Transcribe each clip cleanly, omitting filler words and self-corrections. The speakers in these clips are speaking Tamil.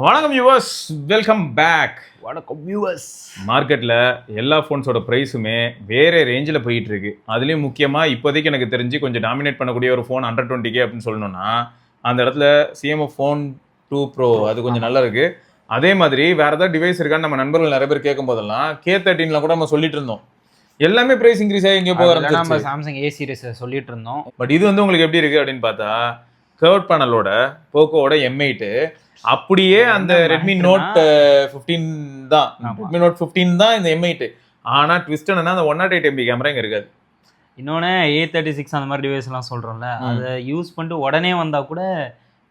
வணக்கம் வியூவர்ஸ், வெல்கம் பேக். வணக்கம் வியூவர்ஸ். மார்க்கெட்டில் எல்லா ஃபோன்ஸோட ப்ரைஸுமே வேறு ரேஞ்சில் போயிட்டு இருக்கு. அதுலேயும் முக்கியமாக இப்போதைக்கு எனக்கு தெரிஞ்சு கொஞ்சம் டாமினேட் பண்ணக்கூடிய ஒரு ஃபோன் 120K அப்படின்னு சொல்லணும்னா அந்த இடத்துல CMF ஃபோன் 2 Pro அது கொஞ்சம் நல்லா இருக்கு. அதே மாதிரி வேற ஏதாவது டிவைஸ் இருக்கான்னு நம்ம நண்பர்கள் நிறைய பேர் கேட்கும் போதெல்லாம் K13 கூட நம்ம சொல்லிட்டு இருந்தோம். எல்லாமே பிரைஸ் இன்க்ரீஸ் ஆகி எங்கே போக ஆரம்பிச்சு. நம்ம சாம்சங் A சீரிஸ் சொல்லிட்டு இருந்தோம். பட் இது வந்து உங்களுக்கு எப்படி இருக்கு அப்படின்னு பார்த்தா கர்வ் பேனலோட போக்கோட M8 அப்படியே அந்த ரெட்மி நோட் 15 தான். ரெட்மி நோட் 15 தான் இந்த M8. ஆனா ட்விஸ்ட் என்னன்னா அந்த 108 MB கேமரா இங்க இருக்காது. இன்னொன்னு A36 அந்த மாதிரி டிவைஸ் எல்லாம் சொல்றோம்ல, அதை யூஸ் பண்ணிட்டு உடனே வந்தா கூட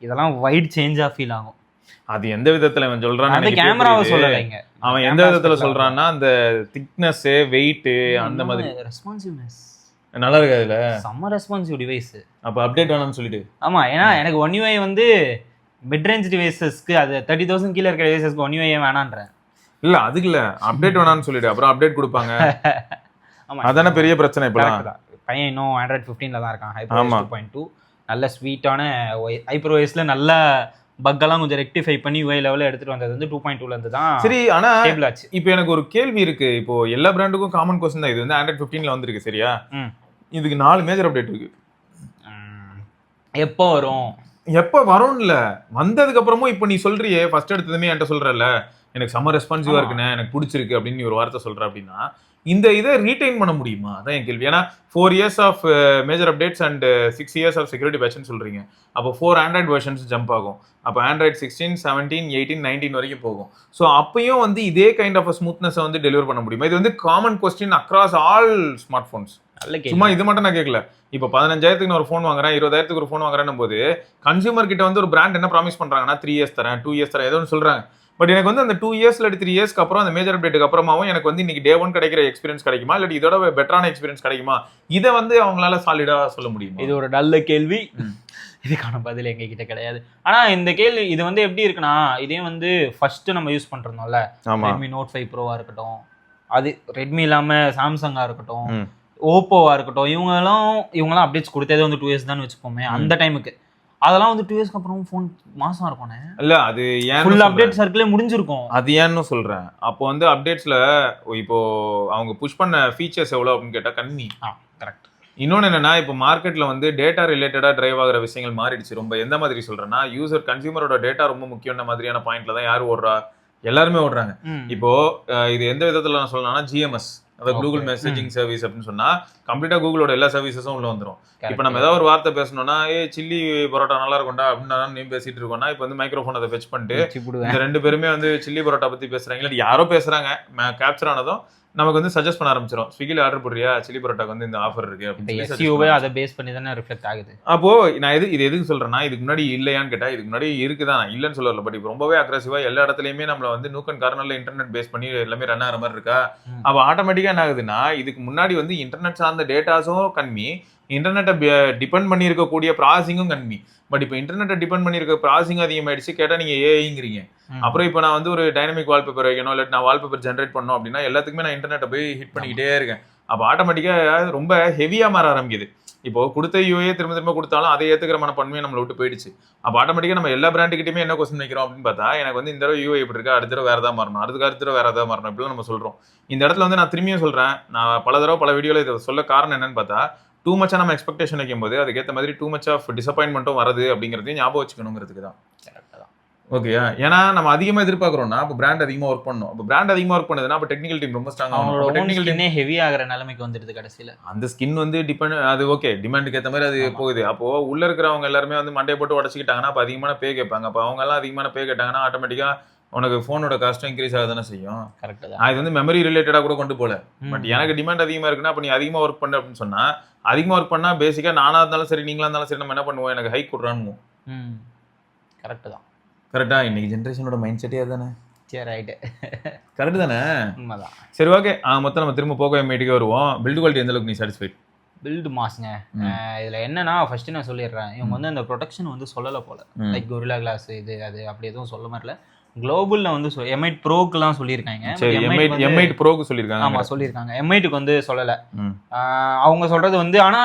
இதெல்லாம் வைட் சேஞ்சா ஃபீல் ஆகும். அது எந்த விதத்துல அவன் சொல்றான், அந்த கேமராவை சொல்லலைங்க. அவன் எந்த விதத்துல சொல்றான்னா அந்த திக்னஸ், வெயிட், அந்த மாதிரி ரெஸ்பான்சிவ்னஸ் நல்லா இருக்கு. அதுல செம்ம ரெஸ்பான்சிவ் டிவைஸ். அப்ப அப்டேட் வேணும்னு சொல்லிட்டு ஆமா, ஏன்னா எனக்கு One UI வந்து மிட் ரேஞ்ச் டிவைசஸ்க்கு, அது 30,000 கீழே இருக்கிற டிவைசஸ்க்கு One UI வேணான்றேன். இல்ல அதுக்கு இல்ல, அப்டேட் வேணாம்னு சொல்லிட்டு அப்புறம் அப்டேட் கொடுப்பாங்க. ஆமா, அதான பெரிய பிரச்சனை. இப்ப பையன் இன்னும் Android 15ல தான் இருக்கான். HyperOS 2.2 நல்ல ஸ்வீட்டான HyperOSல நல்ல பக்கெல்லாம் கொஞ்சம் ரெக்டிஃபை பண்ணி UI லெவலில் எடுத்துட்டு வந்தது வந்து 2.2ல இருந்து தான். சரி, ஆனா ஸ்டேபிள் ஆச்சு. இப்போ எனக்கு ஒரு கேள்வி இருக்கு. இப்போ எல்லா பிராண்டுக்கும் காமன் கொஸ்டின் தான். இது வந்து Android 15ல வந்திருக்கு சரியா? இதுக்கு 4 மேஜர் அப்டேட் இருக்கு. எப்போ வரும் எப்போ வரும்னு இல்லை, வந்ததுக்கு அப்புறமும் இப்போ நீ சொல்றியே, ஃபர்ஸ்ட் எடுத்ததுமே என்கிட்ட சொல்றல எனக்கு செம்ம ரெஸ்பான்சிவா இருக்குண்ணே, எனக்கு பிடிச்சிருக்கு அப்படின்னு நீ ஒரு வார்த்தை சொல்ற அப்படின்னா இந்த இதை ரீடைன் பண்ண முடியுமா? அதான் என் கேள்வி. ஏன்னா 4 years of major updates and 6 years of security பேட்ச்னு சொல்றீங்க. அப்போ 4 ஆண்ட்ராய்ட் வெர்ஷன்ஸ் ஜம்ப் ஆகும். அப்போ Android 16, 17, 18, 19 வரைக்கும் போகும். ஸோ அப்பயும் வந்து இதே கைண்ட் ஆஃப் ஸ்மூத்னஸை வந்து டெலிவர் பண்ண முடியுமா? இது வந்து common question across all smart phones. சும்மா இது மட்டும் நான் கேட்கல. இப்போ 15,000 ஒரு ஃபோன் வாங்குறேன், 20,000 ஒரு ஃபோன் வாங்குறேன் போது கன்சியூமர் கிட்ட வந்து ஒரு பிராண்ட் என்ன ப்ராமிஸ் பண்றாங்கன்னா 3 years தரேன், 2 years தரேன், ஏதோ ஒன்று சொல்றாங்க. பட் எனக்கு வந்து அந்த 2 years இல்லாட்டி 3 years அப்புறம் அந்த மேஜர் அப்டேட்டுக்கு அப்புறமாவும் எனக்கு வந்து இன்னைக்கு Day 1 கிடைக்கிற எக்ஸ்பீரியன்ஸ் கிடைக்குமா, இல்லாட்டி இதோட பெட்டரான எக்ஸ்பீரியன்ஸ் கிடைக்குமா? இதை வந்து அவங்களால சாலிடா சொல்ல முடியுமா? இது ஒரு நல்ல கேள்வி. இதுக்கான பதில் எங்க கிட்ட கிடையாது. ஆனா இந்த கேள்வி இது வந்து எப்படி இருக்குன்னா, இதே வந்து ஃபர்ஸ்ட் நம்ம யூஸ் பண்றோம்ல, Redmi Note 5 Proவா இருக்கட்டும், அது ரெட்மி இல்லாம சாம்சங்கா இருக்கட்டும், ஓப்போவா இருக்கட்டும், இவங்கெல்லாம் அப்டேட்ஸ் கொடுத்ததே வந்து 2 years தான் வச்சுப்போமே. அந்த டைமுக்கு அதெல்லாம் வந்து 2 yearsக்கு அப்புறம் ஃபோன் மாசம் இருக்கும்னே. இல்ல அது ஏன் ஃபுல் அப்டேட் சர்க்கிளே முடிஞ்சிருக்கும். அது ஏன்னு சொல்றேன். அப்போ வந்து அப்டேட்ஸ்ல இப்போ அவங்க புஷ் பண்ண ஃபீச்சர்ஸ் எவ்வளவு அப்படின்னு கேட்டா கம்மி. கரெக்ட். இன்னொன்னு என்னன்னா, இப்போ மார்க்கெட்ல வந்து டேட்டா ரிலேட்டடா டிரைவ் ஆகிற விஷயங்கள் மாறிடுச்சு ரொம்ப. எந்த மாதிரி சொல்றேன்னா, கன்சியூமரோட டேட்டா ரொம்ப முக்கியமான மாதிரியான பாயிண்ட்ல தான் யாரு ஓடுறா, எல்லாருமே ஓடுறாங்க. இப்போ இது எந்த விதத்துல நான் சொல்லணும்னா GMS, அதாவது கூகுள் மெசேஜிங் சர்வீஸ் அப்படின்னு சொன்னா கம்ப்ளீட்டா கூகுளோட எல்லா சர்வீசஸும் உள்ள வந்துடும். இப்போ நம்ம ஏதாவது ஒரு வார்த்தை பேசணும்னா சில்லி பரோட்டா நல்லா இருக்கும்டா அப்படின்னு நீ பேசிட்டு இருக்கோம்னா இப்போ வந்து மைக்ரோஃபோன் அதை ஃபெச் பண்ணிட்டு இந்த 2 பேருமே வந்து சில்லி பரோட்டா பத்தி பேசுறாங்க, இல்லாட்டி யாரோ பேசுறாங்க, கேப்சர் ஆனதும் நமக்கு வந்து சஜஸ்ட் பண்ண ஆரம்பிச்சிடும். ஸ்விக்கில ஆர்டர் போடுறியா, சில்லி பரோட்டாக்கு வந்து இந்த ஆஃபர் இருக்கு அப்படின்னு அதை பேஸ் பண்ணி தானே ரிஃப்ளெக்ட் ஆகுது. அப்போ நான் இது எதுக்கு சொல்றேன்னா, இதுக்கு முன்னாடி இல்லையான்னு கேட்டா இதுக்கு முன்னாடி இருக்குதான், இல்லைன்னு சொல்லல. பட் இப்போ ரொம்பவே அக்ரெசிவா எல்லா இடத்துலயுமே நம்மள வந்து நூக்கன் கார்னர்ல இன்டர்நெட் பேஸ் பண்ணி எல்லாமே ரன் ஆகிற மாதிரி இருக்கா. அப்போ ஆட்டோமேட்டிக்கா என்ன ஆகுதுன்னா, இதுக்கு முன்னாடி வந்து இன்டர்நெட் சார்ந்த டேட்டாஸும் கம்மி, இன்டர்நெட்டை டிபெண்ட் பண்ணி இருக்கக்கூடிய ப்ராசஸிங்கும் கம்மி. பட் இப்போ இன்டர்நெட்டை டிபெண்ட் பண்ணி இருக்க ப்ராசஸிங் அதிகமாயிடுச்சு. கேட்டா நீங்க ஏஐங்கிறீங்க. அப்புறம் இப்போ நான் வந்து ஒரு டைனமிக் வால்பேப்பர் வைக்கணும், இல்லை நான் வால்பேப்பர் ஜென்ரேட் பண்ணணும் அப்படின்னா எல்லாத்துக்குமே நான் இன்டர்நெட்டை போய் ஹிட் பண்ணிக்கிட்டே இருக்கேன். அப்போ ஆட்டோமேட்டிக்கா ரொம்ப ஹெவியா மாற ஆரம்பிக்குது. இப்போ கொடுத்த யூஏ திரும்ப கொடுத்தாலும் அதை ஏத்துக்கிற மனப்பன்மையை நம்மளை விட்டு போயிடுச்சு. அப்போ ஆட்டோமேட்டிக்கா நம்ம எல்லா பிராண்டுக்கிட்டையுமே என்ன கொஸ்டின் வைக்கிறோம் அப்படின்னு பார்த்தா, எனக்கு வந்து இந்த தடவை யூஏ இப்படி இருக்கு, அடுத்த தடவை வேற ஏதாவது மாறணும், அடுத்த தடவை வேற ஏதாவது மாறணும், இப்படிலாம் நம்ம சொல்றோம். இந்த இடத்துல வந்து நான் திரும்பியும் சொல்றேன், நான் பல வீடியோல இதை சொல்ல காரணம் என்னன்னு பார்த்தா, டூ மச்சா நம்ம எக்ஸ்பெக்டேஷன் வைக்கும் போது அதுக்கேற்ற மாதிரி டூ மச் ஆஃப் டிசப்பாயின்மெண்ட்டும் வருது அப்படிங்கிறதையும் ஞாபகம் வச்சுக்கணுங்கிறதுக்கு தான். ஓகேயா? ஏன்னா நம்ம அதிகமா எதிர்பார்க்கறோம்னா அப்போ பிராண்ட் அதிகமா ஒர்க் பண்ணணும். அப்போ பிராண்ட் அதிகமா ஒர்க் பண்ணுதுன்னா அப்போ டெக்னிக்கல் டீம் ரொம்ப ஸ்ட்ராங் ஆகும். டெக்னிக்கல் டீமே ஹெவி ஆகிற நிலைமைக்கு வந்துடுது கடைசியில. அந்த ஸ்கின் வந்து டிபெண்ட், அது ஓகே டிமாண்டுக்கு ஏற்ற மாதிரி அது போகுது. அப்போ உள்ள இருக்கிறவங்க எல்லாருமே வந்து மண்டையை போட்டு உடச்சிக்கிட்டாங்கன்னா அப்போ அதிகமான பே கேட்பாங்க. அப்போ அவங்க எல்லாம் அதிகமான பே கேட்டாங்கன்னா ஆட்டோமேட்டிக்கா உனக்கு ஃபோனோட காஸ்ட்டும் இன்க்ரீஸ் ஆக தானே செய்யும். கரெக்ட் தான். அது வந்து மெமரி ரிலேட்டடா கூட கொண்டு போல. பட் எனக்கு டிமாண்ட் அதிகமா இருக்குன்னா அப்போ நீ அதிகமா ஒர்க் பண்ண அப்படின்னு சொன்னா, அதிகமா ஒர்க் பண்ணா பேசிக்கா நானா இருந்தாலும் சரி நீங்களா இருந்தாலும் சரி நம்ம என்ன பண்ணுவோம், எனக்கு ஹைக் கொடுறான்னு. கரெக்ட் தான். கரெக்டா? இன்னைக்கு ஜென்ரேஷனோட மைண்ட் செட்டே அதுதானே. சரி, ரைட்டு, கரெக்ட் தானே? உண்மைதான். சரி, ஓகே. மொத்தம் நம்ம திரும்ப போகோ M8க்கு வருவோம். பில்டு குவாலிட்டி எந்த அளவுக்கு நீ சாட்டிஸ்ஃபைட்? பில்டு மாஸ்ங்க. இதுல என்னன்னா, ஃபர்ஸ்ட் நான் சொல்லிடுறேன், இவங்க வந்து அந்த ப்ரொடெக்ஷன் வந்து சொல்லலை போல. லைக் கொரில்லா கிளாஸ் இது அது அப்படி எதுவும் சொல்ல மாதிரில. குளோபல்ல வந்து M8 ப்ரோக்குலாம் சொல்லியிருக்காங்க. M8 ப்ரோக்கு சொல்லியிருக்காங்க. ஆமா சொல்லியிருக்காங்க. M8க்கு வந்து சொல்லலை. அவங்க சொல்றது வந்து, ஆனா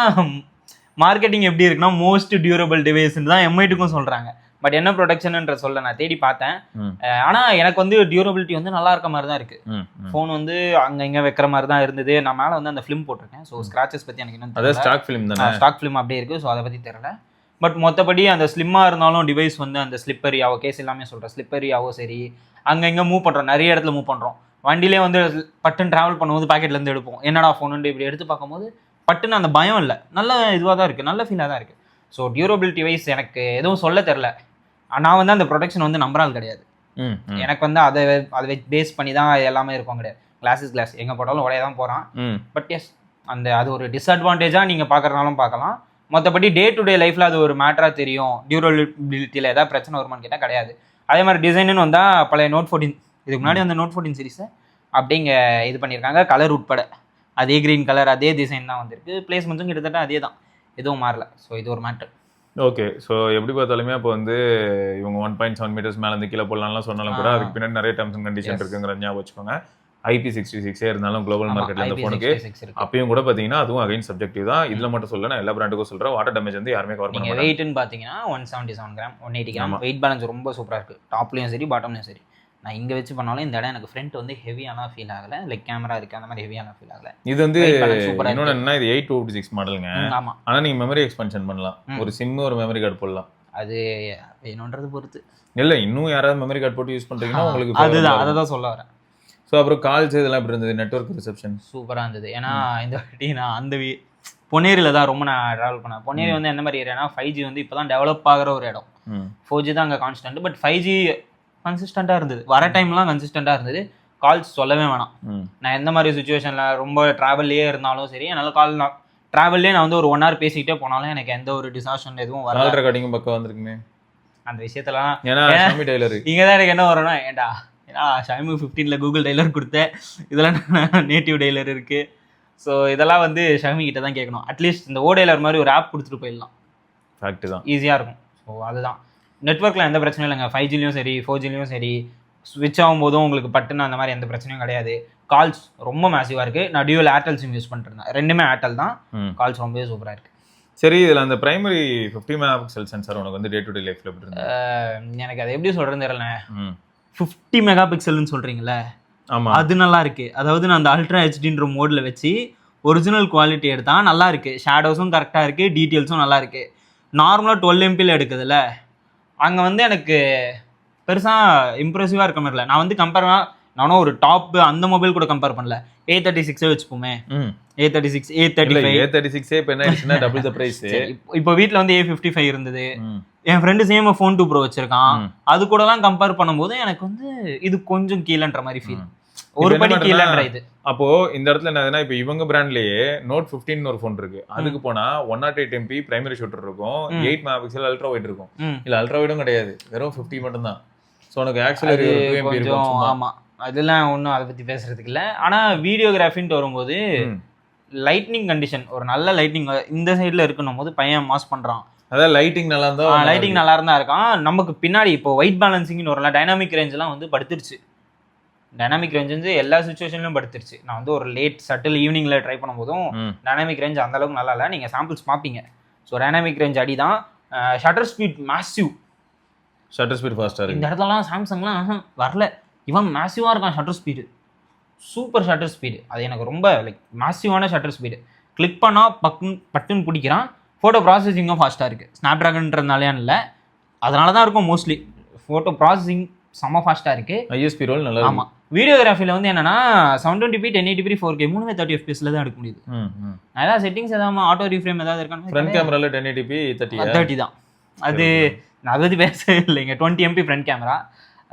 மார்க்கெட்டிங் எப்படி இருக்குன்னா மோஸ்ட் டியூரபிள் டிவைஸ்ன்னு தான் M8க்கும் சொல்றாங்க. பட் என்ன ப்ரொடக்ஷன்ன்ற சொல்ல நான் தேடி பார்த்தேன். ஆனா எனக்கு வந்து டியூரபிலிட்டி வந்து நல்லா இருக்க மாதிரி தான் இருக்கு. ஃபோன் வந்து அங்க இங்க வைக்கிற மாதிரி தான் இருந்தது. நான் மேல வந்து அந்த ஃபிலிம் போட்டிருக்கேன். ஸோ ஸ்கிராச்சஸ் பத்தி எனக்கு இன்னும் தெரியல. ஸ்டாக் ஃபிலிம் தானே, ஸ்டாக் ஃபிலிம் அப்படியே இருக்கு. ஸோ அதை பத்தி தெரியல. பட் மொத்தப்படி அந்த ஸ்லிம்மா இருந்தாலும் டிவைஸ் வந்து அந்த ஸ்லிப்பரியாவோ, கேஸ் எல்லாமே சொல்றேன், ஸ்லிப்பரியாவோ சரி, அங்க இங்க மூவ் பண்றோம், நிறைய இடத்துல மூவ் பண்றோம். வண்டியிலே வந்து பட்டுன்னு டிராவல் பண்ணும்போது பாக்கெட்ல இருந்து எடுப்போம், என்னடா ஃபோனுன்னு இப்படி எடுத்து பார்க்கும்போது பட்டுன்னு அந்த பயம் இல்லை, நல்ல இதுவாக தான் இருக்கு, நல்ல ஃபீலாக தான் இருக்கு. ஸோ டியூரபிலிட்டி வைஸ் எனக்கு எதுவும் சொல்ல தெரில. நான் வந்து அந்த ப்ரொடெக்ஷன் வந்து நம்புறாள் கிடையாது. எனக்கு வந்து அதை பேஸ் பண்ணி தான் எல்லாமே இருக்கும் கிடையாது. கிளாஸ் எங்கே போட்டாலும் உடைய தான் போகிறான். பட் எஸ் அது ஒரு டிஸ்அட்வான்டேஜாக நீங்கள் பார்க்குறனாலும் பார்க்கலாம். மற்றபடி டே டு டே லைஃப்பில் அது ஒரு மேட்டராக தெரியும். டியூரபிலிட்டியில் ஏதாவது பிரச்சனை வருமானு கேட்டால் கிடையாது. அதே மாதிரி டிசைனுன்னு வந்தால் பழைய Note 14, இதுக்கு முன்னாடி அந்த Note 14 சீரிஸை அப்படிங்க இது பண்ணியிருக்காங்க. கலர் உட்பட அதே க்ரீன் கலர், அதே டிசைன் தான் வந்திருக்கு. பிளேஸ்மெண்ட்டும் கிட்டத்தட்ட அதே தான், எதுவும் மாறல. ஸோ இது ஒரு மேட்டர். ஓகே. ஸோ எப்படி பார்த்தாலுமே அப்போ வந்து இவங்க 1.7 மீட்டர்ஸ் மேலே இருந்து கீழே போடலாம்லாம் சொன்னாலும் கூட அதுக்கு பின்னாடி நிறைய டேர்ம்ஸ் அண்ட் கண்டிஷன் இருக்குங்கிற ஞாபகம் வச்சுக்கோங்க. IP66 இருந்தாலும் குளோபல் மார்க்கெட்ல இந்த ஃபோனுக்கு அப்பயும் கூட பார்த்தீங்கன்னா அதுவும் அகைன் சப்ஜெக்டிவ் தான். இதில் மட்டும் சொல்ல, நான் எல்லா பிராண்டுக்கும் சொல்கிறேன், வாட்டர் டேமேஜ் வந்து யாருமே கவர் பண்ண மாட்டாங்க. வெயிட்னு பார்த்தீங்கன்னா 177 கிராம், 180 கிராம். வெயிட் பேலன்ஸ் ரொம்ப சூப்பராக இருக்குது, டாப்லையும் சரி பாட்டம்லையும் சரி. நான் இங்கே வச்சு பண்ணாலும் இந்த இடம் எனக்கு ஃப்ரண்ட் வந்து ஹெவியான ஃபீல் ஆகலை. லைக் கேமரா இருக்குது அந்த மாதிரி ஹெவியான ஃபீல் ஆகலை. இது வந்து இன்னொன்று என்ன, இது 826 மாடலுங்க. ஆமாம். ஆனால் நீங்கள் மெமரி எக்ஸ்பென்ஷன் பண்ணலாம், ஒரு சிம் ஒரு மெமரி கார்டு போடலாம். அது வேணுன்றது பொறுத்து. இல்லை, இன்னும் யாராவது மெமரி கார்டு போட்டு யூஸ் பண்ணுறீங்கன்னா உங்களுக்கு அதுதான் அதை தான் சொல்ல வரேன். ஸோ அப்புறம் கால்ஸ் இதெல்லாம் எப்படி இருந்தது? நெட்வொர்க் ரிசப்ஷன் சூப்பராக இருந்தது. ஏன்னா இந்த வாட்டி நான் அந்த பொன்னேரியில் தான் ரொம்ப நான் ட்ராவல் பண்ணேன். பொன்னேரி வந்து எந்த மாதிரி ஏரியானா 5G வந்து இப்போ தான் டெவலப் ஆகிற ஒரு இடம். 4G தான் அங்கே கான்ஸ்டன்ட். பட் 5G கன்சிஸ்டண்ட்டாக இருந்தது, வர டைம்லாம் கன்சிஸ்டண்ட்டாக இருந்தது. கால்ஸ் சொல்லவே வேணாம். நான் எந்த மாதிரி சுச்சுவேஷனில் ரொம்ப ட்ராவல்லையே இருந்தாலும் சரி, என்னால் ட்ராவல்லே நான் வந்து ஒரு 1 hour பேசிக்கிட்டே போனாலும் எனக்கு எந்த ஒரு டிசாஸ்டர் எதுவும் வர. கால் ரெக்கார்டிங் பக்கம் வந்திருக்குமே அந்த விஷயத்தெல்லாம். ஏன்னா ஷாமி டெய்லர் இங்கே தான் எனக்கு என்ன வரும்னா, ஏன்டா ஷாமி 15 கூகுள் டெய்லர் கொடுத்தேன், இதெல்லாம் நேட்டிவ் டெய்லர் இருக்குது. ஸோ இதெல்லாம் வந்து ஷாமி கிட்ட தான் கேட்கணும். அட்லீஸ்ட் இந்த ஓடெய்லர் மாதிரி ஒரு ஆப் கொடுத்துட்டு போயிடலாம், ஃபேக்ட் தான், ஈஸியாக இருக்கும். ஸோ அதுதான் நெட்ஒர்க்கில் எந்த பிரச்சனையும் இல்லைங்க. 5Gலையும் சரி 4Gலையும் சரி ஸ்விட்ச் ஆகும்போதும் உங்களுக்கு பட்டுன்னு அந்த மாதிரி எந்த பிரச்சனையும் கிடையாது. கால்ஸ் ரொம்ப மேசிவாக இருக்குது. நான் டியூவல் ஏர்டெல் சிம் யூஸ் பண்ணிருந்தேன், ரெண்டுமே ஏர்டெல் தான். கால்ஸ் ரொம்பவே சூப்பராக இருக்குது. சரி, இதில் அந்த பிரைமரி 50 மெகாபிக்சல் சென்சார் உனக்கு வந்து டே டு டே லைஃப்பில் எப்படி இருந்தது? எனக்கு அதை எப்படி சொல்கிறேன்னு தெரியல. 50 மெகாபிக்சல்னு சொல்கிறீங்களே, ஆமாம், அது நல்லா இருக்குது. அதாவது நான் அந்த அல்ட்ரா ஹெச்டின்ற மோடில் வச்சு ஒரிஜினல் குவாலிட்டி எடுத்தால் நல்லா இருக்குது. ஷேடோஸும் கரெக்டாக இருக்குது, டீட்டெயில்ஸும் நல்லா இருக்குது. நார்மலாக 12 MPயில் எடுக்குதுல்ல, அங்கே வந்து எனக்கு பெருசாக இம்ப்ரெசிவாக இருக்க மாதிரி இல்லை. நான் வந்து நானும் ஒரு டாப் அந்த மொபைல் கூட கம்பேர் பண்ணல. A36 வச்சுப்போமே, A36 A36 இப்போ என்ன ஆயிடுச்சுன்னா டபுள் தி பிரைஸ். இப்போ வீட்டில் வந்து A55 இருந்தது. என் ஃப்ரெண்டு சேம் ஃபோன் 2 Pro வச்சிருக்கான். அது கூடலாம் கம்பேர் பண்ணும்போது எனக்கு வந்து இது கொஞ்சம் கீழன்ற மாதிரி ஃபீல், ஒரு படி கீழன்ற இது. அப்போ இந்த இடத்துல என்னதுன்னா, இப்போ இவங்க பிராண்ட்லயே Note 15 ஒரு ஃபோன் இருக்கு, அதுக்கு போனா 108 MP பிரைமரி ஷூட்டர் இருக்கும், 8 மெகாபிக்சல் அல்ட்ரா வைட் இருக்கும். இல்ல அல்ட்ரா வைடும் கிடையாது, வெறும் 50 மட்டும் தான். ஸோ உனக்கு ஆக்சுவலி கொஞ்சம் ஆமா, அதெல்லாம் ஒன்றும் அதை பற்றி பேசுறதுக்கு இல்லை. ஆனால் வீடியோகிராஃபின்ட்டு வரும்போது லைட்னிங் கண்டிஷன், ஒரு நல்ல லைட்னிங் இந்த சைடில் இருக்கணும் போது பையன் மாஸ் பண்ணுறான். அதான் லைட்டிங் நல்லா இருந்தா, லைட்டிங் நல்லா இருந்தா இருக்கான். நமக்கு பின்னாடி இப்போ ஒயிட் பேலன்சிங்னு வரல, டைனாமிக் ரேஞ்செலாம் வந்து படுத்துருச்சு. டைனாமிக் ரேஞ்ச் வந்து எல்லா சுச்சுவேஷன்லையும் படுத்துருச்சு. நான் வந்து ஒரு லேட் சட்டில் ஈவினிங்கில் ட்ரை பண்ணும்போதும் டைனாமிக் ரேஞ்ச் அந்த அளவுக்கு நல்லா இல்லை. நீங்கள் சாம்பிள்ஸ் பார்ப்பீங்க. ஸோ டைனாமிக் ரேஞ்ச் அடி தான். Shutter speed massive, shutter speed ஃபாஸ்ட்டாக இருக்குது. இந்த இடத்துலலாம் சாம்சங்லாம் வரல, இவன் மேசிவாக இருக்கான். Shutter speed super shutter speed, அது எனக்கு ரொம்ப லைக் மேசிவான ஷட்டர் ஸ்பீடு. கிளிக் பண்ணால் பட்டுன்னு பிடிக்கிறான். ஃபோட்டோ ப்ராசஸிங்கும் ஃபாஸ்ட்டாக இருக்குது. ஸ்னாப் ட்ராகன்றதுனாலேன்னு இல்லை, அதனால தான் இருக்கும் மோஸ்ட்லி. ஃபோட்டோ ப்ராசஸிங் செம்ம ஃபாஸ்ட்டாக இருக்குது. ஐஎஸ்பி ரோல் நல்லா. ஆமாம், வீடியோகிராஃபியில் வந்து என்னன்னா 720p 1080p 4K 3 30 fps தான் எடுக்க முடியுது. நான் ஏதாவது செட்டிங்ஸ் ஏதாவது ஆட்டோ ரீஃப்ரேம் ஏதாவது இருக்கான்னு. ஃப்ரண்ட் கேமராவில் 1080p 30 தான். அது நான் அதை பற்றி பேச இல்லைங்க. 20 MP ஃப்ரண்ட் கேமரா,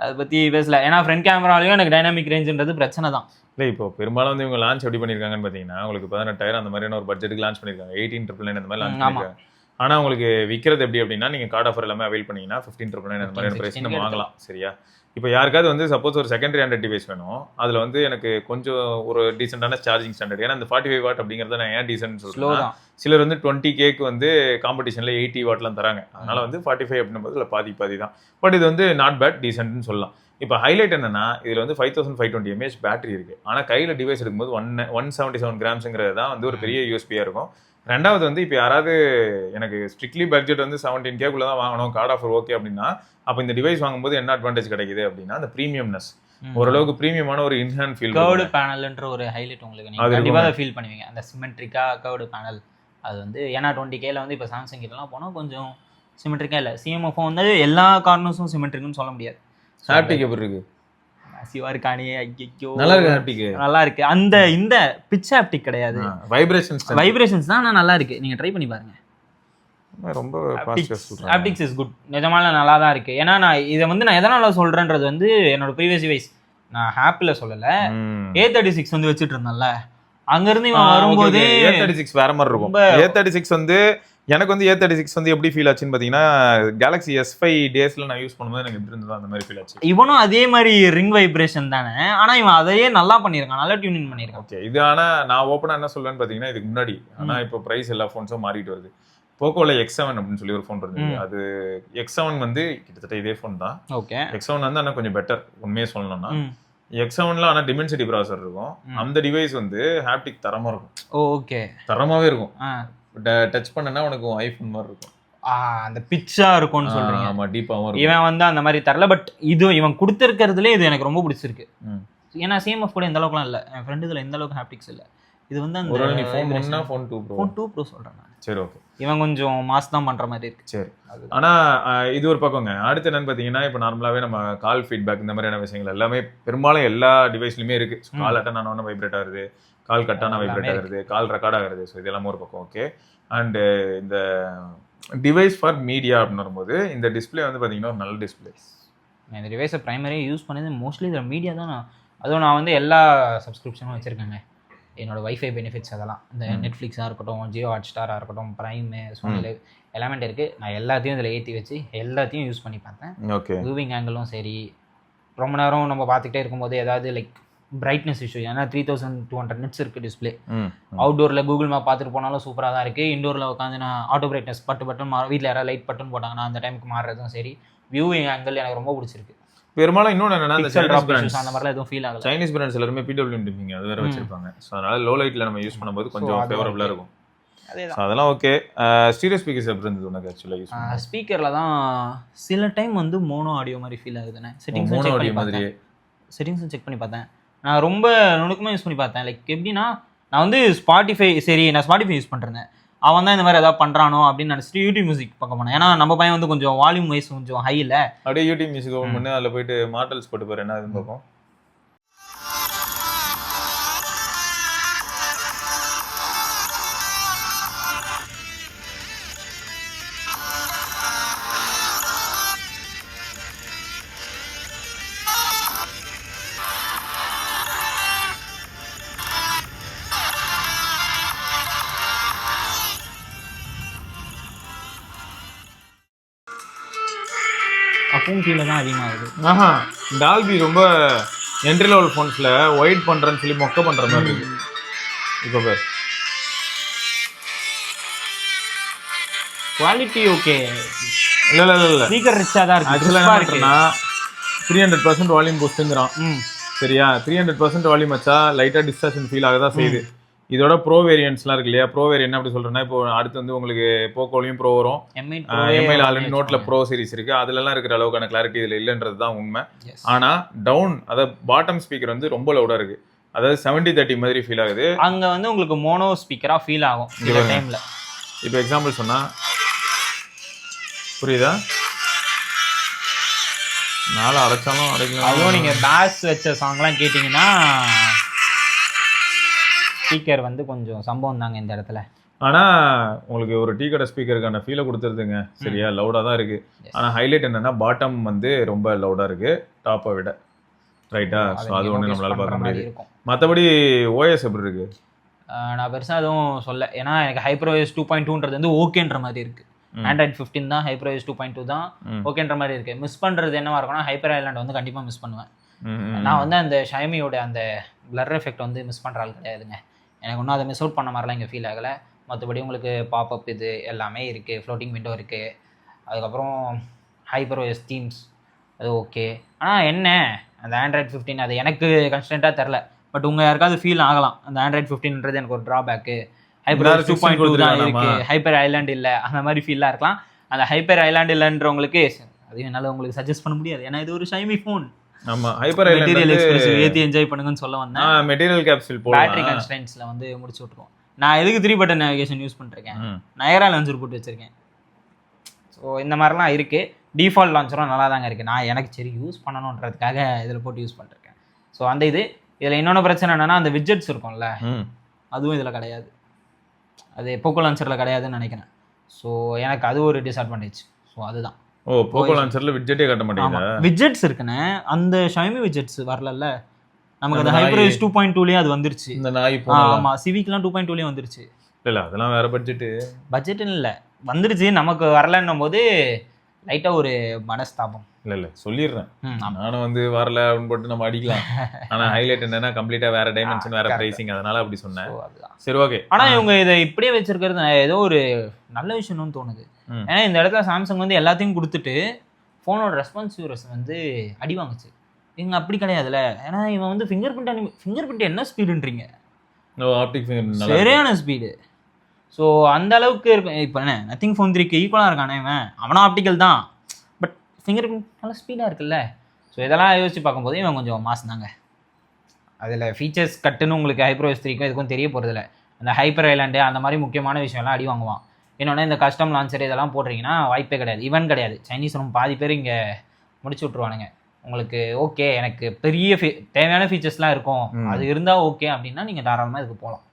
அதை பற்றி பேசல. ஏன்னா ஃப்ரண்ட் கேமராலையும் எனக்கு டைனாமிக் ரேஞ்சுன்றது பிரச்சனை தான். இல்லை, இப்போ பெரும்பாலும் வந்து இவங்க லான்ச் எப்படி பண்ணியிருக்காங்கன்னு பார்த்தீங்கன்னா, உங்களுக்கு 18,000 அந்த மாதிரியான ஒரு பட்ஜெட்டுக்கு லான்ச் பண்ணியிருக்காங்க. 18,999 அந்த மாதிரி லான்ச் பண்ணியிருக்காங்க. ஆனால் உங்களுக்கு விற்கிறது எப்படி அப்படின்னா, நீங்கள் கார்டு ஆஃபர் எல்லாமே அவைல் பண்ணிங்கன்னா 15,999 அந்த மாதிரியான ப்ரைஸ் நம்ம வாங்கலாம். சரியா? இப்போ யாருக்காவது வந்து சப்போஸ் ஒரு செகண்டரி ஹேண்டட் டிவைஸ் வேணும், அதில் வந்து எனக்கு கொஞ்சம் ஒரு டீசெண்டான சார்ஜிங் ஸ்டாண்டர்ட், ஏன்னா இந்த 45 வாட் அப்படிங்கிறத நான் ஏன் டீசென்ட் சொல்லுவேன், சிலர் வந்து 20Kக்கு வந்து காம்படிஷனில் 80 வாட்லாம் தராங்க. அதனால் வந்து 45 அப்படின்னும்போது இல்லை பாதி தான். பட் இது வந்து நாட் பேட், டீசென்ட்னு சொல்லலாம். இப்போ ஹைலைட் என்னன்னா, இதில் வந்து 5520 mAh பேட்டரி இருக்குது. ஆனால் கையில் டிவைஸ் எடுக்கும்போது 177 கிராம்ஸுங்கிறது தான் வந்து ஒரு பெரிய யூஎஸ்பியாக இருக்கும். ரெண்டாவது வந்து இப்போ யாராவது எனக்கு ஸ்ட்ரிக்ட்லி பட்ஜெட் வந்து 17K தான் வாங்கணும், கார்ட் ஆஃபர் ஓகே அப்படின்னா, அப்போ இந்த டிவைஸ் வாங்கும்போது என்ன அட்வான்டேஜ் கிடைக்குது அப்படின்னா அந்த ப்ரீமியம்னஸ், ஓரளவுக்கு ப்ரீமியமான ஒரு இன்ஹேண்ட் ஃபீல். கர்வ்டு பேனல்ன்ற ஒரு ஹைலைட் உங்களுக்கு நீங்க கண்டிப்பா ஃபீல் பண்ணுவீங்க. அந்த சிமெட்ரிக்கா கர்வ்டு பேனல் அது வந்து ஏன்னா 20Kல வந்து இப்போ சாம்சங் கிட்டலாம் போனால் கொஞ்சம் சிமெட்ரிக்கா இல்லை. சிஎம்எஃப் வந்து எல்லா கார்னர்ஸும் சிமெட்ரிக்குன்னு சொல்ல முடியாது. ஹாப்டிக் எப்படி இருக்கு? சிவா இருக்கானே, ஐயோ நல்லா இருக்கு ஹாப்டிக். நல்லா இருக்கு. அந்த இந்த பிட்ச் ஹாப்டிக் கிடையாது, வைப்ரேஷன்ஸ் தான். ஆனால் நல்லா இருக்கு, நீங்க ட்ரை பண்ணி பாருங்க. ரொம்ப ஹாப்டிக்ஸ் இஸ் குட். நிஜமால நல்லா தான் இருக்கு. ஏன்னா நான் இதை வந்து நான் எதனால சொல்றேன்றது வந்து என்னோட ப்ரீவியஸ் டிவைஸ் நான் ஹாப்பில் சொல்லலை, A36 வந்து வச்சுட்டு இருந்தேன்ல, அங்கிருந்து இவன் வரும்போது A36 வேற மாதிரி இருக்கும். A36 வந்து எனக்கு வந்து A36 வந்து எப்படி ஃபீல் ஆச்சுன்னு பார்த்தீங்கன்னா, கேலக்ஸி S5 டேஸ்ல நான் யூஸ் பண்ணும்போது எனக்கு எப்படி இருந்தது அந்த மாதிரி ஃபீல் ஆச்சு. இவனும் அதே மாதிரி ரிங் வைப்ரேஷன் தானே, ஆனா இவன் அதையே நல்லா பண்ணியிருக்கான், நல்லா டியூனிங் பண்ணியிருக்கான். ஓகே, இது ஆனால் நான் ஓப்பனாக என்ன சொல்லுவேன்னு பார்த்தீங்கன்னா, இதுக்கு முன்னாடி ஆனால் இப்போ ப்ரைஸ் எல்லா ஃபோன்ஸும் மாறிட்டு வருது. போக்கோல X7 அப்படின்னு சொல்லி ஒரு ஃபோன் இருந்தது, அது X7 வந்து கிட்டத்தட்ட இதே ஃபோன் தான். ஓகே, X7 வந்து ஆனால் கொஞ்சம் பெட்டர் உண்மையே சொல்லணும்னா. X7ல ஆனால் டிமென்சிட்டி ப்ராசர் இருக்கும். அந்த டிவைஸ் வந்து ஹாப்டிக் தரமா இருக்கும். ஓகே, தரமாவே இருக்கும். டச் பண்ணனா உனக்கு ஐஃபோன் மாதிரி இருக்கும். அந்த பிச்சா இருக்கும்னு சொல்றீங்க. ஆமா, டீப்பாவும் இருக்கும். இவன் வந்து அந்த மாதிரி தரல. பட் இது இவன் கொடுத்திருக்கிறதுல இது எனக்கு ரொம்ப பிடிச்சிருக்கு. ஏன்னா சிஎம்எஃப் கூட இந்த அளவுக்குலாம் இல்லை, என் ஃப்ரெண்டு இதில் எந்த அளவுக்கு ஹாப்டிக்ஸ் இல்லை. இது வந்து அந்த ஒரு நீ phone 1 phone 2 bro, phone 2 bro சொல்றேன் நான். சரி, ஓகே. இவன் கொஞ்சம் மாஸ் தான் பண்ற மாதிரி இருக்கு. சரி, ஆனா இது ஒரு பக்கங்க. அடுத்து என்னன்னு பாத்தீங்கன்னா, இப்போ நார்மலாவே நம்ம கால் ஃபீட்பேக் இந்த மாதிரியான விஷயங்கள் எல்லாமே பெரும்பாலும் எல்லா டிவைஸ்லயுமே இருக்கு. கால் அட்டன் ஆன உடனே வைப்ரேட் ஆகுது, கால் கட் ஆனா வைப்ரேட் ஆகுது, கால் ரெக்கார்ட் ஆகுது. ஸோ இதெல்லாம் ஒரு பக்கம் ஓகே. அண்ட் இந்த டிவைஸ் ஃபார் மீடியா அப்படின்னு வரும்போது இந்த டிஸ்பிளே வந்து பார்த்தீங்கன்னா ஒரு நல்ல டிஸ்பிளே. நான் இந்த டிவைஸை ப்ரைமரியாக யூஸ் பண்ணது மோஸ்ட்லி இதில் மீடியா தான். அதுவும் நான் வந்து எல்லா சப்ஸ்கிரிப்ஷனும் வச்சுருக்கேங்க. என்னோடய வைஃபை பெனிஃபிட்ஸ் அதெல்லாம், இந்த நெட்ஃப்ளிக்ஸாக இருக்கட்டும், ஜியோ ஹாட்ஸ்டாராக இருக்கட்டும், ப்ரைமு, சோனி லைவ் எல்லாமே இருக்குது. நான் எல்லாத்தையும் இதில் ஏற்றி வச்சு எல்லாத்தையும் யூஸ் பண்ணி பார்த்தேன். ஓகே, வியூவிங் ஆங்கிளும் சரி, ரொம்ப நேரம் நம்ம பார்த்துக்கிட்டே இருக்கும்போது ஏதாவது லைக் பிரைட்னஸ் இஷ்யூ, ஏன்னா 3200 நிட்ஸ் இருக்குது டிஸ்பிளே. அவுட்டோரில் கூகுள் மேப் பார்த்துட்டு போனாலும் சூப்பராக தான் இருக்குது. இண்டோரில் உட்காந்து நான் ஆட்டோ பிரைட்னஸ் பட்டன் வீட்டில் யாராவது லைட் பட்டன் போட்டாங்கன்னா அந்த டைமுக்கு மாறுறதும் சரி. வியூவிங் ஆங்கிள் எனக்கு ரொம்ப பிடிச்சிருக்கு. பெரும்பாலும் இன்னொன்று என்னன்னா, அந்த அந்த மாதிரிலாம் எதுவும் ஃபீல் ஆகல. சைனீஸ் பிராண்ட்ஸ் எல்லாருமே PWM டிப்பிங் அது வேற வச்சிருப்பாங்க. ஸோ அதனால லோ லைட்டில் நம்ம யூஸ் பண்ணும்போது கொஞ்சம் ஃபேவரபுளாக இருக்கும். அதெல்லாம் ஓகே. ஸ்டீரியோ ஸ்பீக்கர்ஸ் எப்படி இருந்தது உனக்கு? ஆக்சுவலாக யூஸ் ஸ்பீக்கரில் தான் சில டைம் வந்து மோனோ ஆடியோ மாதிரி ஃபீல் ஆகுதுண்ணே. செட்டிங்ஸ் செக் பண்ணி பார்த்தேன். நான் ரொம்ப நுணுக்கமாக யூஸ் பண்ணி பார்த்தேன். லைக் எப்படின்னா, நான் வந்து ஸ்பாட்டிஃபை யூஸ் பண்ணிருந்தேன். அவன் தான் இந்த மாதிரி ஏதாவது பண்ணுறானோ அப்படின்னு நினச்சிட்டு யூடியூப் மியூசிக் பார்க்க போனேன். ஏன்னா நம்ம பையன் வந்து கொஞ்சம் வால்யூம் வைஸ் கொஞ்சம் ஹை இல்லை. அப்படியே யூடியூப் மியூசிக் ஓப்பன் பண்ணி அதில் போயிட்டு மாடல்ஸ் போட்டு போகிறேன். என்ன அதுன்னு பார்ப்போம். அப்பவும் கீழே தான் அதிகமாகுது. டால்பி ரொம்ப என்ட்ரி லெவல் ஃபோன்ஸில் ஒயிட் பண்ணுறேன்னு சொல்லி மொக்க பண்ணுற மாதிரி இருக்கு. இப்போ பேர் குவாலிட்டி ஓகே. இல்லை ஸ்பீக்கர் ரிச்சாக தான் இருக்குது. ஆக்சுவலாக இருக்குன்னா 300% வால்யூம் பூஸ்ட்டுங்கிறான். சரியா, 300% வால்யூம் வச்சா லைட்டாக டிஸ்டார்ஷன் ஃபீல் ஆக தான் செய்யுது. இதோட ப்ரோ வேரியன்ட்ஸ்லாம் இருக்கு இல்லையா? ப்ரோ வேரியன்ட் அப்படி சொல்றேன்னா, இப்போ அடுத்து வந்து உங்களுக்கு போக்கோலையும் ப்ரோ வரும், எம்ஐல ஆல்ரெடி நோட்ல ப்ரோ சீரிஸ் இருக்கு, அதுலலாம் இருக்கிற அளவுக்கான கிளாரிட்டி இதில் இல்லைன்றது தான் உண்மை. ஆனா டவுன் அதாவது பாட்டம் ஸ்பீக்கர் வந்து ரொம்ப லவுடா இருக்கு. அதாவது 70-30 மாதிரி ஃபீல் ஆகுது. அங்க வந்து உங்களுக்கு மோனோ ஸ்பீக்கரா ஃபீல் ஆகும் இந்த டைம்ல. இப்போ எக்ஸாம்பிள் சொன்னா புரியுதா? நாளை அடைச்சாலும் அடைக்கலாம். அதுவும் நீங்க பேஸ் வச்ச சாங்லாம் கேட்டீங்கன்னா ஸ்பீக்கர் வந்து கொஞ்சம் சம்பவம் தாங்க இந்த இடத்துல. ஆனா உங்களுக்கு ஒரு டீ கடை ஸ்பீக்கருக்கான ஃபீலை கொடுத்துருதுங்க. சரியா, லவுடா தான் இருக்கு. ஆனா ஹைலைட் என்னன்னா பாட்டம் வந்து ரொம்ப லவுடா இருக்கு டாப்பை விட. ரைட்டா? ஸோ அது ஒன்று நம்மளால பார்க்க முடியாது. மற்றபடி ஓஎஸ் எப்படி இருக்கு? நான் பெருசாக எதுவும் சொல்ல, ஏன்னா எனக்கு HyperOS 2.2ன்றது வந்து ஓகேன்ற மாதிரி இருக்கு. Android 15 தான், HyperOS 2.2 தான் ஓகேன்ற மாதிரி இருக்கு. மிஸ் பண்றது என்னவா இருக்கும்னா, ஹைப்பர் ஐலாண்ட் வந்து கண்டிப்பா மிஸ் பண்ணுவேன். நான் வந்து அந்த ஷைமியோட அந்த பிளர் எஃபெக்ட் வந்து மிஸ் பண்ற ஆள் கிடையாதுங்க. எனக்கு ஒன்றும் அதை மிஸ் அவுட் பண்ண மாதிரிலாம் இங்கே ஃபீல் ஆகலை. மற்றபடி உங்களுக்கு பாப்அப் இது எல்லாமே இருக்குது, ஃப்ளோட்டிங் விண்டோ இருக்குது, அதுக்கப்புறம் HyperOS தீம்ஸ் அது ஓகே. ஆனால் என்ன அந்த Android 15 அது எனக்கு கன்ஸ்டன்ட்டாக தெரில. பட் உங்கள் யாருக்காவது ஃபீல் ஆகலாம் அந்த Android 15ன்றது எனக்கு ஒரு ட்ராபேக்கு, ஹைப்பர் 2.2 தான் இருக்கு, ஹைப்பர் ஐலாண்ட் இல்ல, அந்த மாதிரி ஃபீல்லாம் இருக்கலாம். அந்த ஹைப்பர் ஐலாண்ட் இல்லன்றவங்களுக்கு அது என்னால உங்களுக்கு சஜஸ்ட் பண்ண முடியாது, ஏன்னா இது ஒரு ஷைமி ஃபோன். ஆமா, ஹைப்பர் ஐலாண்ட் மெட்டீரியல் எக்ஸ்பிரசிவ் ஏத்தி என்ஜாய் பண்ணுங்கன்னு சொல்ல வந்தேன். மெட்டீரியல் கேப்சூல் போலாம், பேட்டரி கன்ஸ்ட்ரெயின்ட்ஸ்ல வந்து முடிச்சு விட்டுருவோம். நான் எதுக்கு 3 பட்டன் நேவிகேஷன் யூஸ் பண்ணிருக்கேன், நயரா லான்ச்சர் போட்டு வச்சிருக்கேன். ஸோ இந்த மாதிரிலாம் இருக்கு. டிஃபால்ட் லான்ச்சரும் நல்லா தாங்க இருக்கு. நான் எனக்கு சரி யூஸ் பண்ணணுன்றதுக்காக இதில் போட்டு யூஸ் பண்ணிருக்கேன். ஸோ அந்த இதில் இன்னொன்று பிரச்சனை என்னன்னா, அந்த விட்ஜெட்ஸ் இருக்கும்ல, அதுவும் இதில் கிடையாது. அது போக்கோ லான்ச்சரில் கிடையாதுன்னு நினைக்கிறேன். ஸோ எனக்கு அது ஒரு டிஸ்அட்வான்டேஜ். ஸோ அதுதான். போக்கோ லான்ச்சரில் விட்ஜெட்டே காட்ட மாட்டேங்குது. விட்ஜெட்ஸ் இருக்குன்னு அந்த ஷைமி விட்ஜெட்ஸ் வரல. நமக்கு அந்த ஹைப்பர்வைஸ் 2.2லயே அது வந்துருச்சு. இந்த நாய் ஆமா, சிவிக்லாம் 2.2லயே வந்துருச்சு. இல்ல அதெல்லாம் வேற பட்ஜெட் இல்ல வந்துருச்சு, நமக்கு வரலன்னும் போது லைட்டா ஒரு மனஸ்தாபம். இல்ல சொல்லிடுறேன், நானும் வந்து வரல அப்படின்னு போட்டு நம்ம அடிக்கலாம். ஆனா ஹைலைட் என்னன்னா கம்ப்ளீட்டா வேற டைமென்ஷன், வேற பிரைசிங், அதனால அப்படி சொன்னேன். சரி ஓகே. ஆனா இவங்க இதை இப்படியே வச்சிருக்கிறது ஏதோ ஒரு நல்ல விஷயம்னு தோணுது. ஏன்னா இந்த இடத்துல சாம்சங் வந்து எல்லாத்தையும் கொடுத்துட்டு போனோட ரெஸ்பான்சிவ்னஸ் வந்து அடி வாங்குச்சு. இவங்க அப்படி கிடையாதுல்ல. ஏன்னா இவன் வந்து ஃபிங்கர் பிரிண்ட் என்ன ஸ்பீடுன்றீங்க, ஆப்டிக் ஃபிங்கர் சரியான ஸ்பீடு. ஸோ அந்த அளவுக்கு இருக்கும். இப்போ என்ன நத்திங் ஃபோன் 3க்கு ஈக்குவலாக இருக்கானே இவன், அவனும் ஆப்டிக்கல் தான், பட் ஃபிங்கர் பிரிண்ட் நல்லா ஸ்பீடாக இருக்குல்ல. ஸோ இதெல்லாம் யோசிச்சு பார்க்கும்போது இவன் கொஞ்சம் மாசம் தாங்க. அதில் ஃபீச்சர்ஸ் கட்டுன்னு உங்களுக்கு ஹைப்பர்வைஸ் 3க்கும் இதுக்கும் தெரிய போகிறதில்ல. அந்த ஹைப்பர் ஐலாண்டு அந்த மாதிரி முக்கியமான விஷயம்லாம் அடி வாங்குவான். இன்னொன்று இந்த கஸ்டம் லான்ச்சர் இதெல்லாம் போடுறீங்கன்னா வாய்ப்பே கிடையாது. ஈவன் கிடையாது. சைனீஸ் ரொம்ப பாதி பேர் இங்கே முடிச்சு விட்ருவானுங்க. உங்களுக்கு ஓகே எனக்கு பெரிய தேவையான ஃபீச்சர்ஸ்லாம் இருக்கும், அது இருந்தால் ஓகே அப்படின்னா நீங்கள் தாராளமாக இதுக்கு போகலாம்.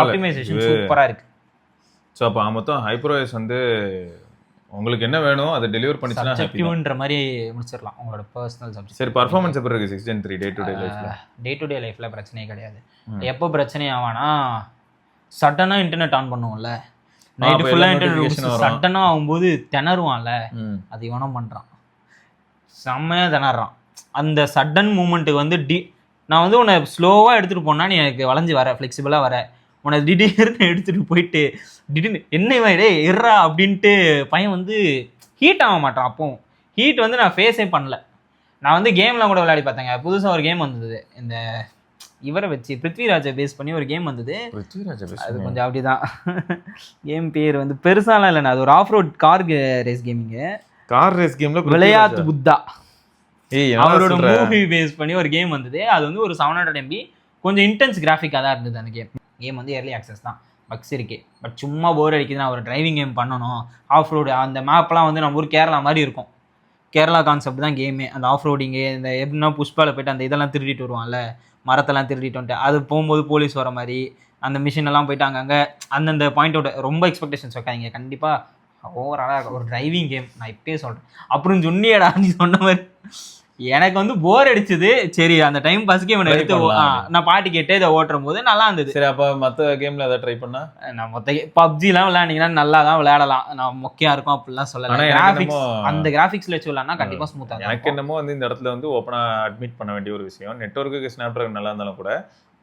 ஆப்டிமைசேஷன் சூப்பராக இருக்குது. ஸோ அப்போ மொத்தம் ஹைப்பர்வைஸ் வந்து உங்களுக்கு என்ன வேணும் அதை டெலிவர் பண்ணிச்சுன்னா சப்ஜெக்டிவ்ன்ற மாதிரி முடிச்சிடலாம் உங்களோட பர்சனல் சப்ஜெக்ட். சரி, பர்ஃபார்மன்ஸ் எப்படி இருக்குது 6 Gen 3 டே டு டே லைஃப்பில் பிரச்சனையே கிடையாது. எப்போ பிரச்சனை ஆவானா, சடனாக இன்டர்நெட் ஆன் பண்ணுவோம்ல, நைட்டு ஃபுல்லாக இன்டர்நெட் சடனாக ஆகும்போது திணறுவான்ல, அது இவனும் பண்ணுறான், செம்மையாக திணறான். அந்த சடன் மூமெண்ட்டுக்கு வந்து நான் வந்து உன்னை ஸ்லோவாக எடுத்துகிட்டு போனால் நீ எனக்கு வளைஞ்சி வர ஃப்ளெக்சிபிளாக வர, உன்னை திடீர்னு எடுத்துகிட்டு போயிட்டு திடீர்னு என்ன இவன் இறா அப்படின்ட்டு பையன் வந்து ஹீட் ஆக மாட்டான். அப்போ ஹீட் வந்து நான் ஃபேஸே பண்ணல. நான் வந்து கேம்லாம் கூட விளையாடி பார்த்தேங்க. புதுசாக ஒரு கேம் வந்தது, இந்த இவரை வச்சு பிருத்விராஜை பேஸ் பண்ணி ஒரு கேம் வந்தது. அது கொஞ்சம் அப்படிதான். கேம் பேர் வந்து பெருசாலாம் இல்லைண்ணா, அது ஒரு ஆஃப் ரோட் கார் ரேஸ் கேமிங்கு. கார் ரேஸ் கேம்ல விளையாட்டு புத்தா அவரோட மூவி பேஸ் பண்ணி ஒரு கேம் வந்தது. அது வந்து ஒரு 700 MB, கொஞ்சம் இன்டென்ஸ் கிராஃபிக்காக தான் இருந்தது. அந்த கேம் வந்து ஏர்லி ஆக்சஸ் தான், பக்ஸ் இருக்கு. பட் சும்மா போர் அடிக்குது, நான் ஒரு டிரைவிங் கேம் பண்ணணும், ஆஃப் ரோடு. அந்த மேப்லாம் வந்து நம்ம ஊர் கேரளா மாதிரி இருக்கும். கேரளா கான்செப்ட் தான் கேமே. அந்த ஆஃப் ரோடிங்கு, இந்த எப்படின்னா புஷ்பாவில் போய்ட்டு அந்த இதெல்லாம் திருடிட்டு வருவான்ல, மரத்தெல்லாம் திருடிட்டு வந்துட்டு அது போகும்போது போலீஸ் வர மாதிரி அந்த மிஷின் எல்லாம் போயிட்டு அங்கங்கே அந்தந்த பாயிண்டோட ரொம்ப எக்ஸ்பெக்டேஷன்ஸ் வைக்காதீங்க. கண்டிப்பாக ஓவராலாக ஒரு டிரைவிங் கேம் நான் இப்பயே சொல்கிறேன். அப்புறம் சொன்னியடா நீ சொன்ன மாதிரி எனக்கு வந்து போர் அடிச்சது. சரி அந்த டைம் பாஸ்க்கே இவனை எடுத்து நான் பாட்டு கேட்டு இதை ஓட்டுறும் போது நல்லா இருந்தது. சரி, அப்போ மற்ற கேமில் அதை ட்ரை பண்ணா நான் மொத்த பப்ஜிலாம் விளையாண்டிங்கன்னா நல்லா தான் விளையாடலாம். நான் மொக்கையாக இருக்கும் அப்படிலாம் சொல்லலாம். கிராஃபிக்ஸ் அந்த கிராஃபிக்ஸில் வச்சு விளையாடினா கண்டிப்பாக ஸ்மூத்தாக இருக்கும். எனக்கு என்னமோ வந்து இந்த இடத்துல வந்து ஓப்பனாக அட்மிட் பண்ண வேண்டிய ஒரு விஷயம், நெட்வொர்க்கு ஸ்னாப் ட்ராகன் நல்லா இருந்தாலும் கூட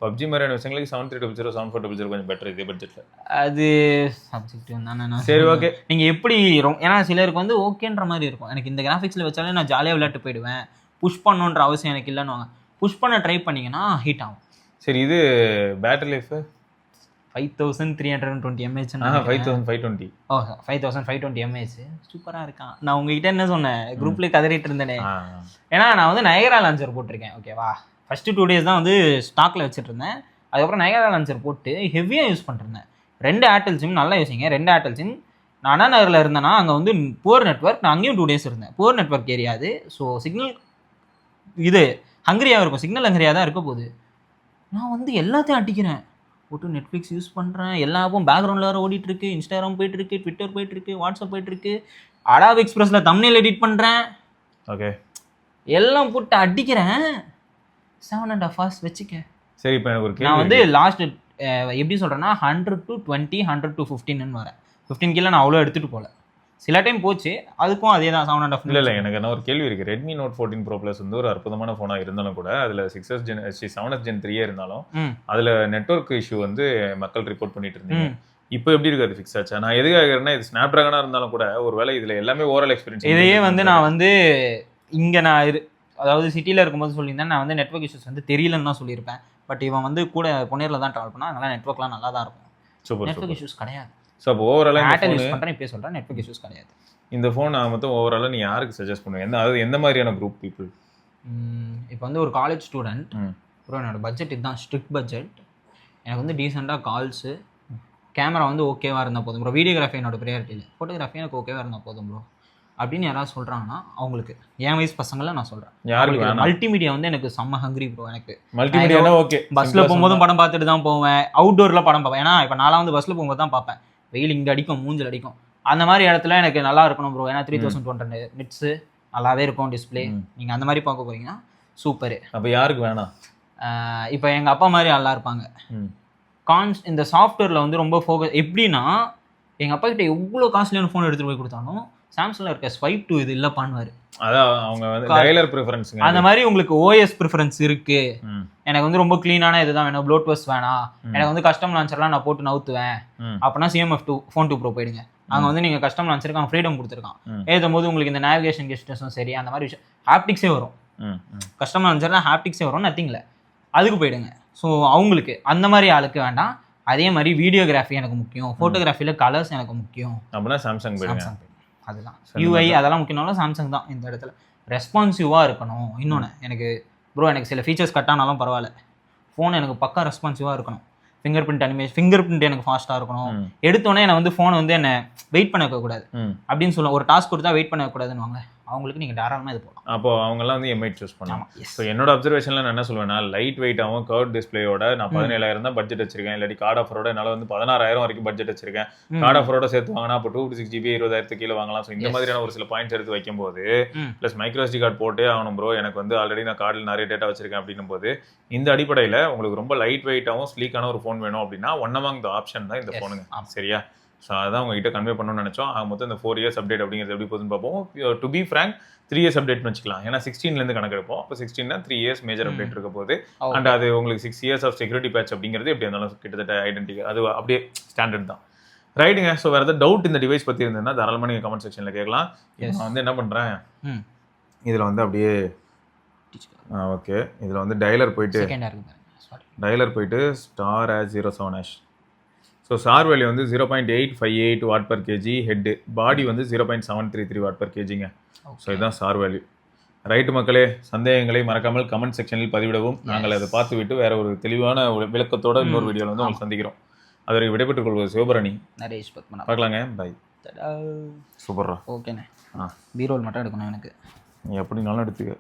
பப்ஜி மாதிரியான விஷயங்களுக்கு 7300 7400 கொஞ்சம் பெட்டர் இதே பட்ஜெட்டில். அது சப்ஜெக்டிவ் தானே. சரி ஓகே, நீங்கள் எப்படி ஏன்னா சிலருக்கு வந்து ஓகேன்ற மாதிரி இருக்கும். எனக்கு இந்த கிராஃபிக்ஸில் வச்சாலே நான் ஜாலியாக விளையாட்டு போயிடுவேன், புஷ் பண்ணணுன்ற அவசியம் எனக்கு இல்லைன்னு வாங்க. புஷ் பண்ண ட்ரை பண்ணிங்கன்னா ஹீட் ஆகும். சரி, இது பேட்டரி லைஃப் 5320 mAh. 5520. 5520 mAh சூப்பராக இருக்கான். நான் உங்ககிட்ட என்ன சொன்னேன், குரூப்லேயே கதறிட்டு இருந்தேனே. ஏன்னா நான் வந்து நயகரா லான்ச்சர் போட்டிருக்கேன். ஓகேவா, ஃபஸ்ட்டு 2 days தான் வந்து ஸ்டாக்கில் வச்சுட்டு இருந்தேன். அதுக்கப்புறம் நயகரா லான்ச்சர் போட்டு ஹெவியாக யூஸ் பண்ணிருந்தேன். 2 ஏர்டெல் சிம் நல்லா யூஸிங்க. 2 ஏர்டெல் சிம். நான் அண்ணா நகரில் இருந்தேன்னா அங்கே வந்து புவர் நெட்ஒர்க். நான் அங்கேயும் 2 days இருந்தேன். புவர் நெட்ஒர்க் ஏரியாது. ஸோ சிக்னல் இது ஹங்கரியாக இருக்கும், சிக்னல் ஹங்கரியாக தான் இருக்க போகுது. நான் வந்து எல்லாத்தையும் அட்டிக்கிறேன், போட்டு நெட்ஃப்ளிக்ஸ் யூஸ் பண்ணுறேன், எல்லா ஆப்பும் பேக்ரவுண்டில் வேறு ஓடிட்டுருக்கு, இன்ஸ்டாகிராம் போயிட்டுருக்கு, ட்விட்டர் போயிட்டுருக்கு, வாட்ஸ்அப் போயிட்டுருக்கு, அடாப் எக்ஸ்பிரஸில் தம்ப்நெயில் எடிட் பண்ணுறேன். ஓகே, எல்லாம் போட்டு அடிக்கிறேன். 7.5 hours வச்சுக்க. சரி, இப்போ எனக்கு ஒரு கேள்வி. நான் வந்து லாஸ்ட் எப்படி சொல்கிறேன்னா 100 to 20 100 to 15ன்னு வரேன். 15 கீழே நான் அவ்வளோ எடுத்துகிட்டு போகல. சில டைம் போச்சு, அதுக்கும் அதே தான் 7.5. இல்லை எனக்கு என்ன ஒரு கேள்வி இருக்குது. ரெட்மி நோட் 14 ப்ரோ ப்ளஸ் வந்து ஒரு அற்புதமான ஃபோனாக இருந்தாலும் கூட அதில் 7th Gen 3 இருந்தாலும் அதில் நெட்வொர்க் இஷ்யூ வந்து மக்கள் ரிப்போர்ட் பண்ணிட்டு இருந்தீங்க. இப்போ எப்படி இருக்கு, அது ஃபிக்ஸ் ஆச்சா? நான் எதுக்காக இருக்கிறேன்னா, இது ஸ்னாப் ட்ராகனாக இருந்தாலும் கூட ஒரு வேளை இதில் எல்லாமே ஓவரால் எக்ஸ்பீரியன்ஸ். இதையே வந்து நான் வந்து இங்கே நான் அதாவது சிட்டியில் இருக்கும்போது சொல்லியிருந்தேன், நான் வந்து நெட்வொர்க் இஷ்யூஸ் வந்து தெரியலன்னு தான் சொல்லியிருப்பேன். பட் இவன் வந்து கூட பொன்னேரில் தான் ட்ராவல் பண்ணால், அதனால் நெட்வொர்க்லாம் நல்லா தான் இருக்கும். சூப்பர் நெட்வொர்க் இஷ்யூஸ் கிடையாது. ஸோ அப்போ ஓவராலாக ஏர்டெல் யூஸ் பண்ணுறேன், இப்போ சொல்கிறேன், நெட்வொர்க் இஷ்யூஸ் கிடையாது. இந்த ஃபோன் மொத்தம் ஓவராலாக நீ யாருக்கு சஜஸ்ட் பண்ணுவேன், அதாவது எந்த மாதிரியான குரூப் பீப்புள்? இப்போ வந்து ஒரு காலேஜ் ஸ்டூடெண்ட், அப்புறம் என்னோட பட்ஜெட் இதுதான், ஸ்ட்ரிக்ட் பட்ஜெட். எனக்கு வந்து டீசெண்டாக கால்ஸு, கேமரா வந்து ஓகேவாக இருந்தால் போதும் ப்ரோ. வீடியோகிராஃபி என்னோட ப்ரையாரிட்டி இல்லை, ஃபோட்டோகிராஃபி எனக்கு ஓகேவாக இருந்தால் போதும் ப்ரோ அப்படின்னு யாராவது சொல்கிறாங்கன்னா அவங்களுக்கு, என் வயசு பசங்களை நான் சொல்கிறேன். யாருக்கு வேணாம்? மல்டிமீடியா வந்து எனக்கு செம்ம ஹங்கிரி ப்ரோ. எனக்கு மல்டிமீடியானா ஓகே, பஸ்ஸில் போகும்போதும் படம் பார்த்துட்டு தான் போவேன், அவுட்டோரில் படம் பார்ப்பேன். ஏன்னா இப்போ நான்லாம் வந்து பஸ்ஸில் போகும்போது தான் பார்ப்பேன், வெயில் இங்கே அடிக்கும், மூஞ்சில் அடிக்கும். அந்த மாதிரி இடத்துல எனக்கு நல்லா இருக்கணும் ப்ரோ. ஏன்னா 3200 நிட்ஸு நல்லாவே இருக்கும் டிஸ்பிளே. நீங்கள் அந்த மாதிரி பார்க்க போகிறீங்கன்னா சூப்பரு. அப்போ யாருக்கு வேணாம்? இப்போ எங்கள் அப்பா மாதிரி நல்லா இருப்பாங்க. இந்த சாஃப்ட்வேரில் வந்து ரொம்ப ஃபோக்கஸ். எப்படின்னா எங்கள் அப்பா கிட்ட எவ்வளோ காஸ்ட்லியான ஃபோன் எடுத்துகிட்டு போய் கொடுத்தாலும் சாம்சங்கில் இருக்க ஸ்வைப் டூ இது இல்லை பண்ணுவார். அதான் அவங்க வந்து டயலர் ப்ரிஃபரன்ஸுங்க. அந்த மாதிரி உங்களுக்கு ஓஎஸ் ப்ரிஃபரன்ஸ் இருக்கு. எனக்கு வந்து ரொம்ப க்ளீனான இதுதான் வேணும், ப்ளோட்வெஸ் வேணாம், எனக்கு வந்து கஸ்டம் லான்ச்சர்லாம் நான் போட்டு நவுத்துவேன் அப்படின்னா CMF2 ஃபோன் 2 ப்ரோ போயிடுங்க. அங்கே வந்து நீங்கள் கஸ்டம் லான்ச்சருக்கு அவன் ஃப்ரீடம் கொடுத்துருக்கான். ஏற்றும் போது உங்களுக்கு இந்த நேவிகேஷன் கெஸ்டஸும் சரி, அந்த மாதிரி விஷயம் ஹாப்டிக்ஸே வரும். கஸ்டம் லான்ச்சர்லாம் ஹாப்டிக்ஸே வரும், நத்திங்கில் அதுக்கு போயிடுங்க. ஸோ அவங்களுக்கு அந்த மாதிரி ஆளுக்கு வேண்டாம். அதே மாதிரி வீடியோகிராஃபி எனக்கு முக்கியம், ஃபோட்டோகிராஃபியில் கலர்ஸ் எனக்கு முக்கியம் அப்படின்னா சாம்சங் போயிடுங்க. அதுதான் UI அதெல்லாம் முக்கியம்னாலும் சாம்சங் தான் இந்த இடத்துல. ரெஸ்பான்சிவாக இருக்கணும். இன்னொன்று எனக்கு ப்ரோ, எனக்கு சில ஃபீச்சர்ஸ் கட் ஆனாலும் பரவாயில்ல, ஃபோன் எனக்கு பக்கா ரெஸ்பான்சிவாக இருக்கணும். Finger print animation, finger print எனக்கு ஃபாஸ்ட்டாக இருக்கணும். எடுத்தோடனே என்னை வந்து ஃபோனை வந்து என்னை வெயிட் பண்ண வைக்கக்கூடாது அப்படின்னு சொல்லுவோம். ஒரு டாஸ்க் கொடுத்தா வெயிட் பண்ண வைக்கக்கூடாதுன்னு வாங்க, அவங்களுக்கு நீங்கள் தாராளமாக இது போகலாம். அப்போ அவங்கெல்லாம் வந்து M8 சூஸ் பண்ணலாம். ஸோ என்னோட அப்சர்வேஷனில் நான் என்ன சொல்லுவேன்னா, லைட் வெயிட்டாகவும் கர்வ் டிஸ்பிளேயோட நான் 17,000 தான் பட்ஜெட் வச்சிருக்கேன். இல்லாட்டி கார்ட் ஆஃபரோட என்னால் வந்து 16,000 வரைக்கும் பட்ஜெட் வச்சிருக்கேன். கார்ட் ஆஃபரோட சேர்த்து வாங்கினா அப்போ 256 GB 20,000 கீழே வாங்கலாம். ஸோ இந்த மாதிரியான ஒரு சில பாயிண்ட்ஸ் எடுத்து வைக்கும்போது ப்ளஸ் மைக்ரோஎஸ்டி கார்டு போட்டே ஆகணும் ப்ரோ, எனக்கு வந்து ஆல்ரெடி நான் கார்டில் நிறைய டேட்டா வச்சிருக்கேன் அப்படின்னும் போது இந்த அடிப்படையில் உங்களுக்கு ரொம்ப லைட் வெயிட்டாகவும் ஸ்லீக்கான ஒரு ஃபோன் வேணும் அப்படின்னா ஒன் அமாங் த ஆப்ஷன் தான் இந்த ஃபோனுங்க. சரியா? ஸோ அதான் உங்ககிட்ட கன்வே பண்ணணும்னு நினச்சோம். மொத்தம் இந்த 4 years அப்டேட் அப்படிங்கிறது எப்படி போகுதுன்னு பார்ப்போம். To be frank 3 years update வச்சுக்கலாம். ஏன்னா 16லேருந்து கணக்கெடுப்போம். அப்போ 16 3 years மேஜர் அப்டேட் இருக்க போது. அண்ட் அது உங்களுக்கு 6 years ஆஃப் செக்யூரிட்டி பேட்ச் அப்படிங்கிறது எப்படி இருந்தாலும் கிட்டத்தட்ட ஐடென்டிக்கல், அது அப்படியே ஸ்டாண்டர்ட் தான். ரைட்டுங்க. ஸோ வேறு ஏதாவது டவுட் இந்த டிவைஸ் பற்றி இருந்ததுன்னா தாராளமாக நீங்கள் கமெண்ட் செக்ஷனில் கேட்கலாம். நான் வந்து என்ன பண்ணுறேன், இதில் வந்து அப்படியே ஓகே, இதில் வந்து டயலர் போயிட்டு *007#. ஸோ சார் வேல்யூ வந்து 0.858 வாட் பர் கேஜி ஹெட்டு, பாடி வந்து 0.733 வாட் பர் கேஜிங்க. ஸோ இதுதான் சார் வேல்யூ. ரைட்டு மக்களே, சந்தேகங்களை மறக்காமல் கமெண்ட் செக்ஷனில் பதிவிடவும். நாங்கள் அதை பார்த்துவிட்டு வேற ஒரு தெளிவான விளக்கத்தோட இன்னொரு வீடியோவில் வந்து உங்களுக்கு சந்திக்கிறோம். அதுவரை விடைபெற்றுக் கொள்வது சிவபரணி, நரேஷ் பத்மநாபன். பார்க்கலாங்க, பை. சூப்பர்ரா. ஓகேண்ணே. பீரோல் மட்டும் எடுக்கணும் எனக்கு. நீ எப்படினாலும் எடுத்துக்க.